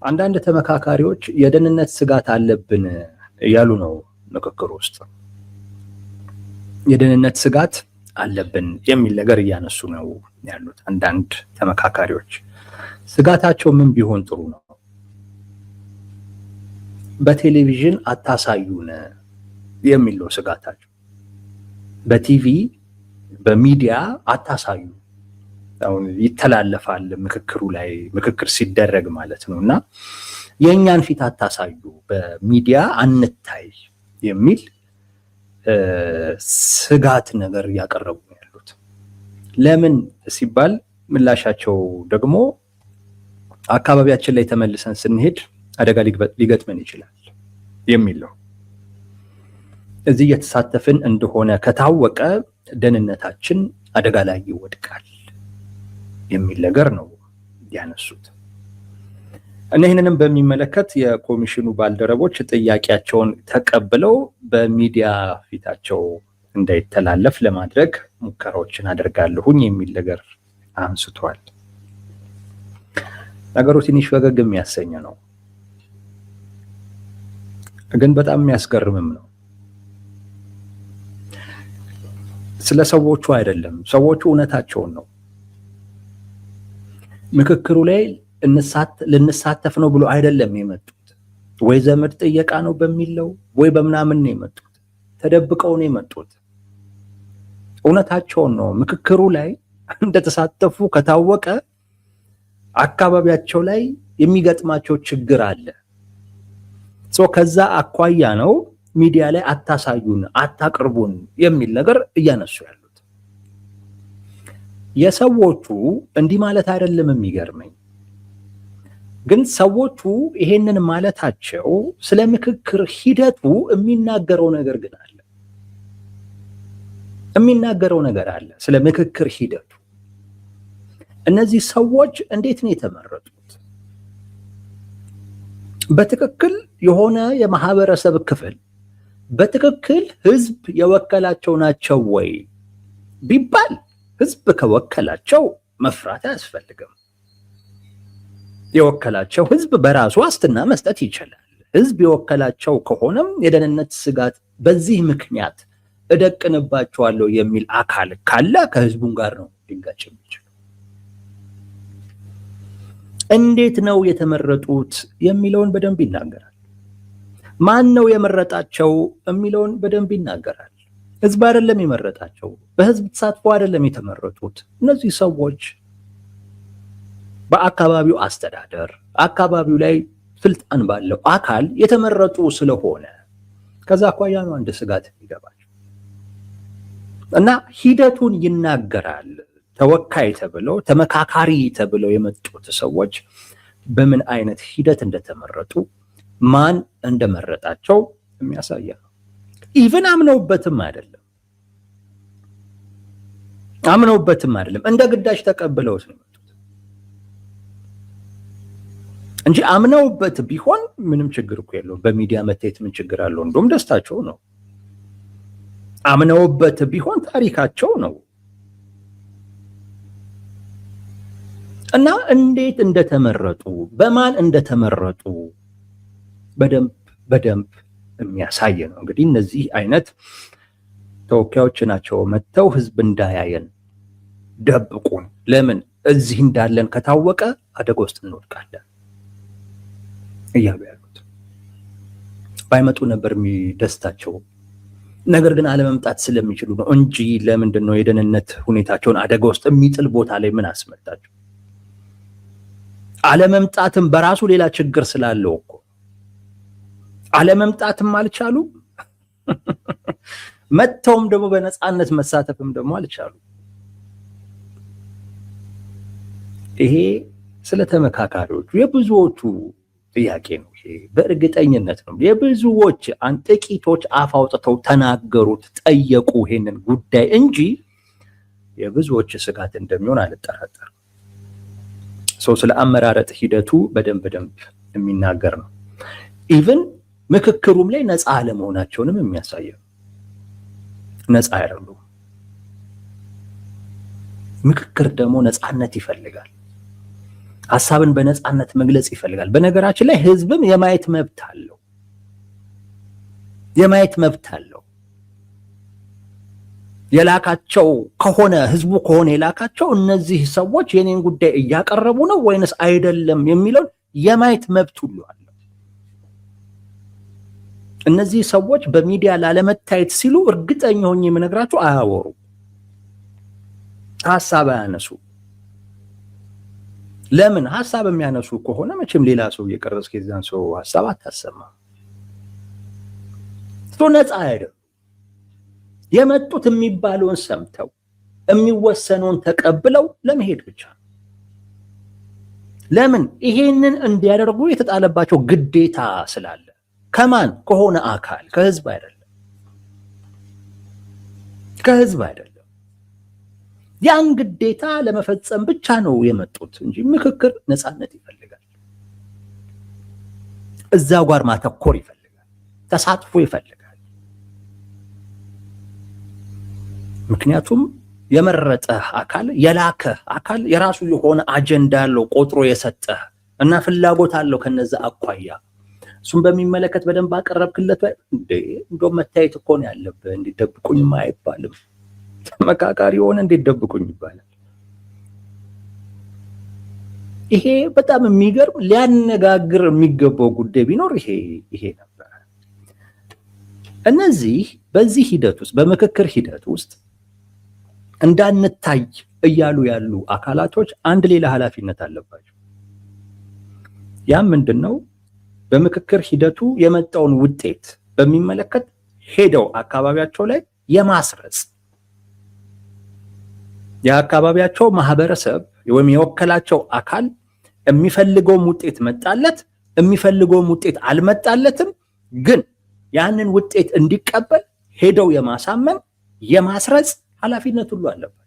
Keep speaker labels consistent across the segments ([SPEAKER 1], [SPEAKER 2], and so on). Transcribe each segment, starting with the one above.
[SPEAKER 1] አንዳንድ ተመካካሪዎች የደህንነት ስጋት አለብን ያሉ ነው ምክክር ውስጥ የደህንነት ስጋት አለብን የሚል ነገር እያነሱ ነው ያሉት አንዳንድ ተመካካሪዎች። ስጋታቸው ምን ቢሆን ጥሩ ነው? በቴሌቪዥን አታሳዩን የሚል ነው ስጋታቸው። በቲቪ በሚዲያ አታሳዩ፣ አሁን ይተላለፋል ምክክሩ ላይ ምክክር ሲደረግ ማለት ነው እና የእኛን ፊት አታሳዩ፣ በሚዲያ አንታይ የሚል ስጋት ነገር እያቀረቡ ነው ያሉት። ለምን ሲባል ምላሻቸው ደግሞ አካባቢያችን ላይ ተመልሰን ስንሄድ አደጋ ሊገጥመን ይችላል የሚል ነው። እዚህ እየተሳተፍን እንደሆነ ከታወቀ ደህንነታችን አደጋ ላይ ይወድቃል የሚል ነገር ነው ያነሱት። እና ይህንንም በሚመለከት የኮሚሽኑ ባልደረቦች ጥያቄያቸውን ተቀብለው በሚዲያ ፊታቸው እንዳይተላለፍ ለማድረግ ሙከራዎችን አደርጋለሁኝ የሚል ነገር አንስቷል። ነገሩ ትንሽ ፈገግ የሚያሰኝ ነው፣ ግን በጣም የሚያስገርምም ነው። ስለ ሰዎቹ አይደለም፣ ሰዎቹ እውነታቸውን ነው። ምክክሩ ላይ ልንሳተፍ ነው ብሎ አይደለም የመጡት፣ ወይ ዘመድ ጥየቃ ነው በሚለው ወይ በምናምን ነው የመጡት፣ ተደብቀው ነው የመጡት። እውነታቸውን ነው። ምክክሩ ላይ እንደተሳተፉ ከታወቀ አካባቢያቸው ላይ የሚገጥማቸው ችግር አለ። ከዛ አኳያ ነው ሚዲያ ላይ አታሳዩን፣ አታቅርቡን የሚል ነገር እያነሱ ያሉት። የሰዎቹ እንዲህ ማለት አይደለም የሚገርመኝ፣ ግን ሰዎቹ ይሄንን ማለታቸው ስለ ምክክር ሂደቱ የሚናገረው ነገር ግን አለ። የሚናገረው ነገር አለ ስለ ምክክር ሂደቱ። እነዚህ ሰዎች እንዴት ነው የተመረጡት? በትክክል የሆነ የማህበረሰብ ክፍል በትክክል ህዝብ የወከላቸው ናቸው ወይ ቢባል ህዝብ ከወከላቸው መፍራት አያስፈልግም። የወከላቸው ህዝብ በራሱ ዋስትና መስጠት ይችላል። ህዝብ የወከላቸው ከሆነም የደህንነት ስጋት በዚህ ምክንያት እደቅንባቸዋለሁ የሚል አካል ካለ ከህዝቡም ጋር ነው ሊጋጭ የሚችለው። እንዴት ነው የተመረጡት የሚለውን በደንብ ይናገራል። ማን ነው የመረጣቸው የሚለውን በደንብ ይናገራል። ህዝብ አይደለም የመረጣቸው፣ በህዝብ ተሳትፎ አይደለም የተመረጡት። እነዚህ ሰዎች በአካባቢው አስተዳደር አካባቢው ላይ ስልጣን ባለው አካል የተመረጡ ስለሆነ ከዛ አኳያ ነው አንድ ስጋት የሚገባቸው እና ሂደቱን ይናገራል። ተወካይ ተብለው ተመካካሪ ተብለው የመጡት ሰዎች በምን አይነት ሂደት እንደተመረጡ ማን እንደመረጣቸው የሚያሳይ ነው። ኢቭን አምነውበትም አይደለም እንደ ግዳጅ ተቀብለውት ነው የመጡት እንጂ አምነውበት ቢሆን ምንም ችግር እኮ የለውም። በሚዲያ መታየት ምን ችግር አለው? እንደውም ደስታቸው ነው። አምነውበት ቢሆን ታሪካቸው ነው። እና እንዴት እንደተመረጡ በማን እንደተመረጡ በደንብ የሚያሳይ ነው። እንግዲህ እነዚህ አይነት ተወካዮች ናቸው መጥተው ህዝብ እንዳያየን ደብቁን፣ ለምን እዚህ እንዳለን ከታወቀ አደጋ ውስጥ እንወድቃለን እያሉ ያሉት። ባይመጡ ነበር የሚደስታቸው፣ ነገር ግን አለመምጣት ስለሚችሉ ነው እንጂ ለምንድን ነው የደህንነት ሁኔታቸውን አደጋ ውስጥ የሚጥል ቦታ ላይ ምን አስመጣቸው? አለመምጣትም በራሱ ሌላ ችግር ስላለው እኮ አለመምጣትም አልቻሉ፣ መጥተውም ደግሞ በነፃነት መሳተፍም ደግሞ አልቻሉ። ይሄ ስለ ተመካካሪዎቹ የብዙዎቹ ጥያቄ ነው። ይሄ በእርግጠኝነት ነው የብዙዎች ጥቂቶች አፍ አውጥተው ተናገሩት፣ ጠየቁ ይሄንን ጉዳይ እንጂ የብዙዎች ስጋት እንደሚሆን አልጠራጠርም። ሰው ስለ አመራረጥ ሂደቱ በደንብ የሚናገር ነው። ኢቭን ምክክሩም ላይ ነፃ አለመሆናቸውንም የሚያሳየው ነፃ አይደሉም። ምክክር ደግሞ ነፃነት ይፈልጋል። ሐሳብን በነፃነት መግለጽ ይፈልጋል። በነገራችን ላይ ህዝብም የማየት መብት አለው። የላካቸው ከሆነ ህዝቡ ከሆነ የላካቸው እነዚህ ሰዎች የኔን ጉዳይ እያቀረቡ ነው ወይንስ አይደለም የሚለው የማየት መብት ሁሉ አለው። እነዚህ ሰዎች በሚዲያ ላለመታየት ሲሉ እርግጠኛ ሆኜ የምነግራችሁ አያወሩ፣ ሐሳብ አያነሱ። ለምን? ሐሳብ የሚያነሱ ከሆነ መቼም ሌላ ሰው እየቀረጽ ከዛን ሰው ሐሳብ አታሰማ። ነፃ አይደለም። የመጡት የሚባለውን ሰምተው የሚወሰነውን ተቀብለው ለመሄድ ብቻ ነው። ለምን? ይሄንን እንዲያደርጉ የተጣለባቸው ግዴታ ስላለ። ከማን? ከሆነ አካል፣ ከህዝብ አይደለም። ያን ግዴታ ለመፈጸም ብቻ ነው የመጡት እንጂ ምክክር ነፃነት ይፈልጋል። እዛው ጋር ማተኮር ይፈልጋል። ተሳትፎ ይፈልጋል። ምክንያቱም የመረጠህ አካል የላከ አካል የራሱ የሆነ አጀንዳ አለው ቆጥሮ የሰጠህ እና ፍላጎት አለው ከነዛ አኳያ። እሱን በሚመለከት በደንብ አቀረብክለት። እንደው መታየት እኮ ነው ያለብህ። እንዲደብቁኝ አይባልም። ተመካካሪ ሆነ እንዲደብቁኝ ይባላል። ይሄ በጣም የሚገርም ሊያነጋግር የሚገባው ጉዳይ ቢኖር ይሄ ነበር። እነዚህ በዚህ ሂደት ውስጥ በምክክር ሂደት ውስጥ እንዳንታይ እያሉ ያሉ አካላቶች አንድ ሌላ ኃላፊነት አለባቸው። ያም ምንድነው? በምክክር ሂደቱ የመጣውን ውጤት በሚመለከት ሄደው አካባቢያቸው ላይ የማስረጽ የአካባቢያቸው ማህበረሰብ ወይም የወከላቸው አካል የሚፈልገውም ውጤት መጣለት፣ የሚፈልገውም ውጤት አልመጣለትም፣ ግን ያንን ውጤት እንዲቀበል ሄደው የማሳመን የማስረጽ ኃላፊነት ሁሉ አለባቸው።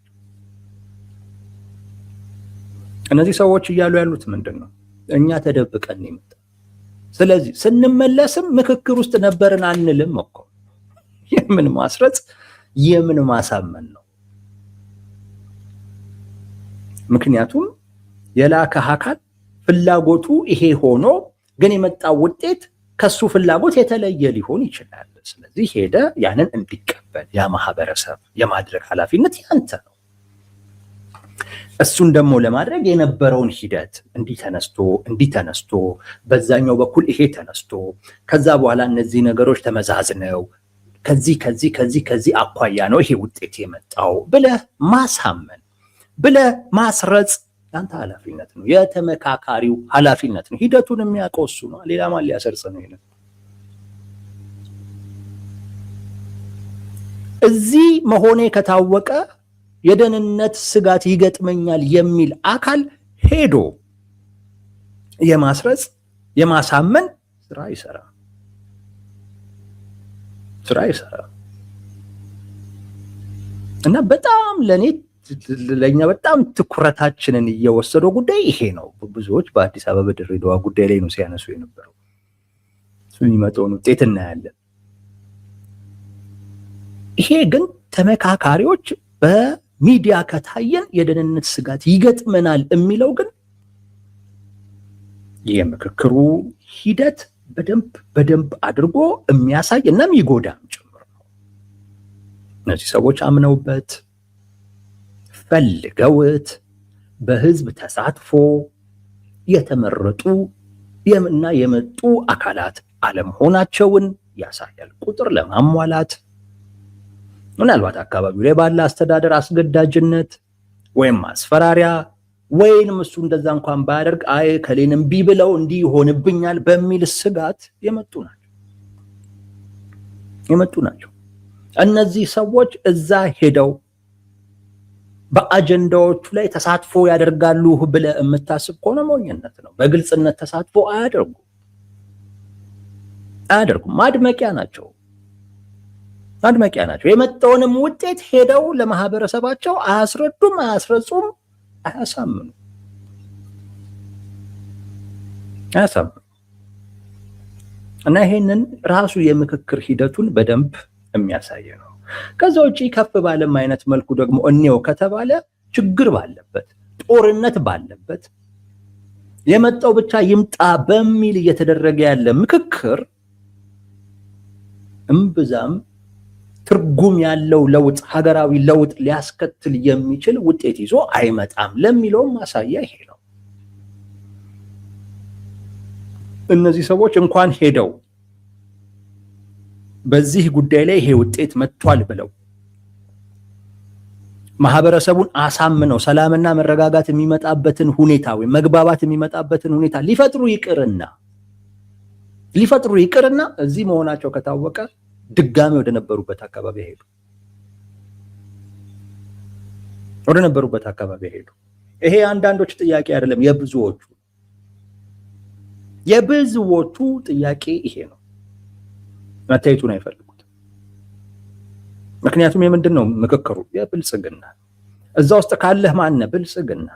[SPEAKER 1] እነዚህ ሰዎች እያሉ ያሉት ምንድነው? እኛ ተደብቀን ነው የመጣው። ስለዚህ ስንመለስም ምክክር ውስጥ ነበርን አንልም እኮ። የምን ማስረጽ የምን ማሳመን ነው? ምክንያቱም የላከ አካል ፍላጎቱ ይሄ ሆኖ ግን የመጣው ውጤት ከሱ ፍላጎት የተለየ ሊሆን ይችላል። ስለዚህ ሄደ ያንን እንዲቀበል ያ ማህበረሰብ የማድረግ ኃላፊነት ያንተ ነው። እሱን ደግሞ ለማድረግ የነበረውን ሂደት እንዲህ ተነስቶ በዛኛው በኩል ይሄ ተነስቶ ከዛ በኋላ እነዚህ ነገሮች ተመዛዝነው ከዚህ አኳያ ነው ይሄ ውጤት የመጣው ብለህ ማሳመን ብለህ ማስረጽ ያንተ ኃላፊነት ነው። የተመካካሪው ኃላፊነት ነው። ሂደቱን የሚያውቀው እሱ ነው። ሌላ ማን ሊያሰርጽ ነው? ይሄን እዚህ መሆኔ ከታወቀ የደህንነት ስጋት ይገጥመኛል የሚል አካል ሄዶ የማስረጽ የማሳመን ስራ ይሰራ እና በጣም ለኛ በጣም ትኩረታችንን እየወሰደው ጉዳይ ይሄ ነው። ብዙዎች በአዲስ አበባ በድሬዳዋ ጉዳይ ላይ ነው ሲያነሱ የነበረው። እሱን የሚመጣውን ውጤት እናያለን። ይሄ ግን ተመካካሪዎች በሚዲያ ከታየን የደህንነት ስጋት ይገጥመናል የሚለው ግን የምክክሩ ሂደት በደንብ አድርጎ የሚያሳይ እና የሚጎዳም ጭምር ነው። እነዚህ ሰዎች አምነውበት ፈልገውት በህዝብ ተሳትፎ የተመረጡ እና የመጡ አካላት አለመሆናቸውን ያሳያል። ቁጥር ለማሟላት ምናልባት አካባቢው ላይ ባለ አስተዳደር አስገዳጅነት ወይም ማስፈራሪያ ወይንም እሱ እንደዛ እንኳን ባያደርግ ከሌንም ቢብለው እንዲህ ይሆንብኛል በሚል ስጋት የመጡ ናቸው። እነዚህ ሰዎች እዛ ሄደው በአጀንዳዎቹ ላይ ተሳትፎ ያደርጋሉ ብለህ የምታስብ ከሆነ ሞኝነት ነው። በግልጽነት ተሳትፎ አያደርጉም። ማድመቂያ ናቸው። የመጣውንም ውጤት ሄደው ለማህበረሰባቸው አያስረዱም፣ አያስረጹም፣ አያሳምኑ። እና ይሄንን ራሱ የምክክር ሂደቱን በደንብ የሚያሳይ ነው። ከዛ ውጪ ከፍ ባለም አይነት መልኩ ደግሞ እኔው ከተባለ ችግር ባለበት ጦርነት ባለበት የመጣው ብቻ ይምጣ በሚል እየተደረገ ያለ ምክክር እምብዛም ትርጉም ያለው ለውጥ ሀገራዊ ለውጥ ሊያስከትል የሚችል ውጤት ይዞ አይመጣም ለሚለውም ማሳያ ይሄ ነው። እነዚህ ሰዎች እንኳን ሄደው በዚህ ጉዳይ ላይ ይሄ ውጤት መጥቷል ብለው ማህበረሰቡን አሳምነው ሰላምና መረጋጋት የሚመጣበትን ሁኔታ ወይ መግባባት የሚመጣበትን ሁኔታ ሊፈጥሩ ይቅርና እዚህ መሆናቸው ከታወቀ ድጋሚ ወደ ነበሩበት አካባቢ ሄዱ። ይሄ አንዳንዶች ጥያቄ አይደለም፣ የብዙዎቹ ጥያቄ ይሄ ነው። መታየቱን አይፈልጉት። ምክንያቱም የምንድን ነው ምክክሩ? የብልጽግና እዛ ውስጥ ካለህ ማነ ብልጽግና።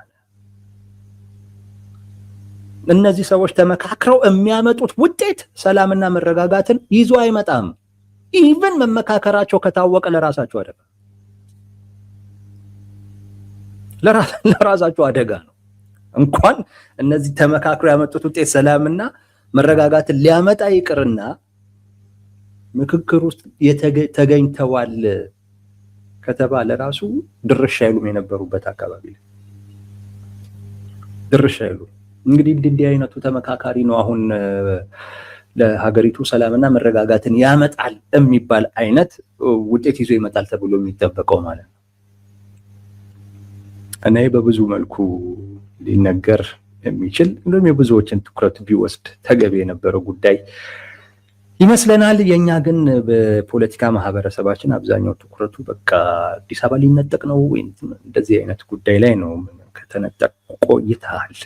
[SPEAKER 1] እነዚህ ሰዎች ተመካክረው የሚያመጡት ውጤት ሰላምና መረጋጋትን ይዞ አይመጣም። ኢቭን መመካከራቸው ከታወቀ ለራሳቸው አደጋ ነው። እንኳን እነዚህ ተመካክረው ያመጡት ውጤት ሰላምና መረጋጋትን ሊያመጣ ይቅርና ምክክር ውስጥ ተገኝተዋል ከተባለ ራሱ ድርሻ አይሉም የነበሩበት አካባቢ ላይ ድርሻ አይሉም። እንግዲህ እንዲህ አይነቱ ተመካካሪ ነው አሁን ለሀገሪቱ ሰላምና መረጋጋትን ያመጣል የሚባል አይነት ውጤት ይዞ ይመጣል ተብሎ የሚጠበቀው ማለት ነው። እና በብዙ መልኩ ሊነገር የሚችል እንደውም የብዙዎችን ትኩረት ቢወስድ ተገቢ የነበረው ጉዳይ ይመስለናል። የኛ ግን በፖለቲካ ማህበረሰባችን አብዛኛው ትኩረቱ በቃ አዲስ አበባ ሊነጠቅ ነው ወይ እንደዚህ አይነት ጉዳይ ላይ ነው። ከተነጠቅ ቆይተሃል